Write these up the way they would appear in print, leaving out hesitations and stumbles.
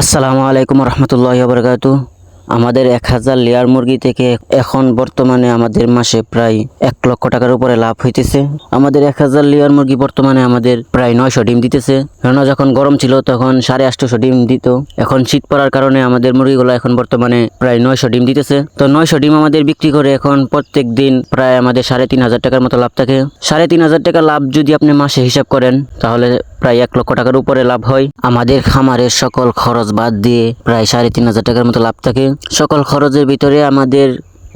আসসালামু আলাইকুম রহমতুল্লাহি ওয়া বারাকাতুহু। আমাদের 1000 লেয়ার মুরগি থেকে এখন বর্তমানে আমাদের মাসে প্রায় 1 লক্ষ টাকার উপরে লাভ হইতেছে। আমাদের 1000 লেয়ার মুরগি বর্তমানে আমাদের প্রায় 900 ডিম দিতেছে। কেননা যখন গরম ছিল তখন 850 ডিম দিত। এখন শীত পড়ার কারণে আমাদের মুরগিগুলো এখন বর্তমানে প্রায় 900 ডিম দিতেছে। তো 900 ডিম আমাদের বিক্রি করে এখন প্রত্যেক দিন প্রায় আমাদের 3500 টাকার মতো লাভ থাকে। 3500 টাকা লাভ যদি আপনি মাসে হিসাব করেন তাহলে প্রায় 1 লক্ষ টাকার উপরে লাভ হয়। আমাদের খামারের সকল খরচ বাদ দিয়ে প্রায় 3500 টাকার মতো লাভ থাকে। সকল খরচের ভিতরে আমাদের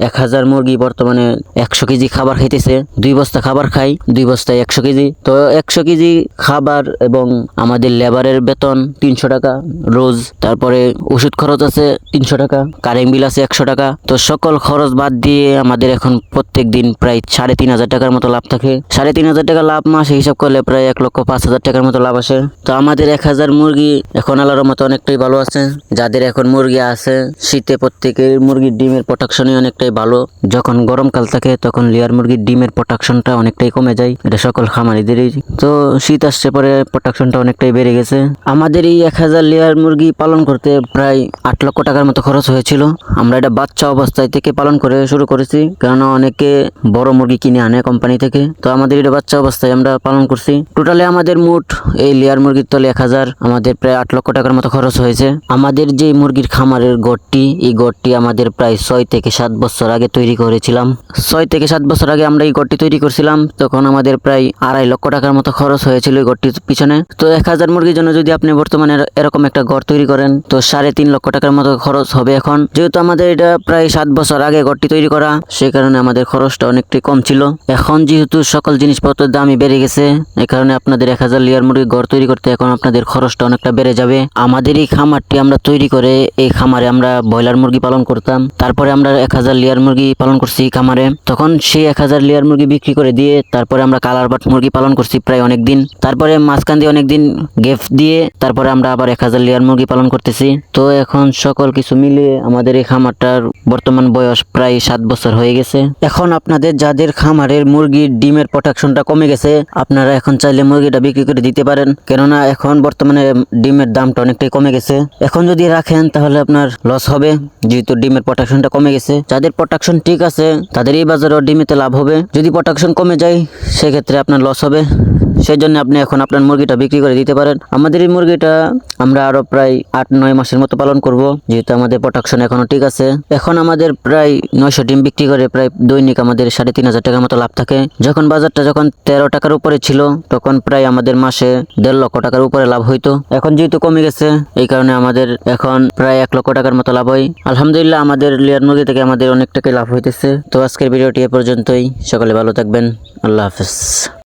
1000 মুরগি বর্তমানে 100 কেজি খাবার খাইতেছে। 2 বস্তা খাবার খাই, 2 বস্তায় 100 কেজি। তো 100 কেজি খাবার এবং আমাদের লেবারের বেতন 300 টাকা রোজ। তারপরে ওষুধ খরচ আছে 300 টাকা, কারেন্ট বিল আছে 100 টাকা। তো সকল খরচ বাদ দিয়ে আমাদের এখন প্রত্যেক দিন প্রায় 3500 টাকার মতো লাভ থাকে। 3500 টাকা লাভ মাসে হিসাব করলে প্রায় 1,05,000 টাকার মতো লাভ আসে। তো আমাদের 1000 মুরগি এখন আল্লাহর মতো অনেকটাই ভালো আছে। যাদের এখন মুরগি আছে, শীতে প্রত্যেকের মুরগির ডিমের প্রোডাকশনই অনেকটাই ভালো। যখন গরমকাল থাকে তখন লেয়ার মুরগির ডিমের প্রোডাকশনটা অনেকটাই কমে যায়। এটা সকল খামারিদেরই। তো শীত আসছে পরে প্রোডাকশনটা অনেকটাই বেড়ে গেছে। আমাদের এই 1000 লেয়ার মুরগি পালন করতে প্রায় 8 লক্ষ টাকার মতো খরচ হয়েছিল। আমরা এটা বাচ্চা অবস্থায় থেকে পালন করে শুরু করেছি, কেননা অনেকে বড় মুরগি কিনে আনে কোম্পানি থেকে। তো আমাদের এটা বাচ্চা অবস্থায় আমরা পালন করছি। টোটালে আমাদের মোট এই লেয়ার মুরগির তলে 1000 আমাদের প্রায় 8 লক্ষ টাকার মতো খরচ হয়েছে। আমাদের যে মুরগির খামারের গড়টি, এই গড়টি আমাদের প্রায় 6 থেকে 7 বছর আগে তৈরি করেছিলাম। 6 থেকে 7 বছর আগে আমরা এই গড়টি তৈরি করছিলাম। তখন আমাদের প্রায় 2.5 লক্ষ টাকার মতো খরচ হয়েছিল এই গড়টির পিছনে। তো 1000 মুরগির জন্য যদি আপনি বর্তমানে এরকম একটা গড় তৈরি করেন তো 3.5 লক্ষ টাকার মতো খরচ হবে এখন। যেহেতু আমাদের এটা প্রায় 7 বছর আগে গড়টি তৈরি করা, সে কারণে আমাদের খরচটা অনেকটাই কম ছিল। এখন যেহেতু সকল জিনিসপত্রের দামই বেড়ে গেছে, এই কারণে আপনাদের 1000 লেয়ার মুরগির গড় তৈরি করতে এখন আপনাদের খরচটা অনেকটা বেড়ে যাবে। আমাদের এই খামারটি আমরা তৈরি করে এই খামারে আমরা ব্রয়লার মুরগি পালন করতাম। তারপরে আমরা 1000 লেয়ার মুরগি পালন করছি খামারে। তখন সেই 1000 লেয়ার মুরগি বিক্রি করে দিয়ে তারপরে আমরা কালার বাট মুরগি পালন করছি প্রায় অনেক দিন। তারপরে মাঝখান দিয়ে অনেকদিন গ্যাপ দিয়ে তারপরে আমরা আবার 1000 লেয়ার মুরগি পালন করতেছি। তো এখন সকল কিছু মিলিয়ে আমাদের এই খামারটার বর্তমান বয়স প্রায় 7 বছর হয়ে গেছে। এখন আপনাদের যাদের খামারের মুরগির ডিমের প্রোডাকশনটা কমে গেছে, আপনারা এখন চাইলে মুরগিটা বিক্রি করে দিতে পারেন, কেননা এখন বর্তমানে ডিমের দামটা অনেকটাই কমে গেছে। এখন যদি রাখেন তাহলে আপনার লস হবে, যেহেতু ডিমের প্রোডাকশনটা কমে গেছে। যাদের প্রোডাকশন ঠিক আছে তাদের এই বাজারে ডিমেতে লাভ হবে। যদি প্রোডাকশন কমে যায় সেক্ষেত্রে আপনার লস হবে। সেই জন্য আপনি এখন আপনার মুরগিটা বিক্রি করে দিতে পারেন। আমাদের এই মুরগিটা আমরা আরো প্রায় 8-9 মাসের মতো পালন করব, যেহেতু আমাদের প্রোডাকশন এখনো ঠিক আছে। এখন আমাদের প্রায় 900 ডিম বিক্রি করে প্রায় দৈনিক আমাদের 3500 টাকার মতো লাভ থাকে। যখন বাজারটা 13 টাকার উপরে ছিল তখন প্রায় আমাদের মাসে 1.5 লক্ষ টাকার উপরে লাভ হইতো। এখন যেহেতু কমে গেছে এই কারণে আমাদের এখন প্রায় 1 লক্ষ টাকার মতো লাভ হয়। আলহামদুলিল্লাহ আমাদের লেয়ার মুরগি থেকে আমাদের অনেক টাকা লাভ হইতেছে। তো আজকের ভিডিওটি এ পর্যন্তই। সকলে ভালো থাকবেন। আল্লাহ হাফেজ।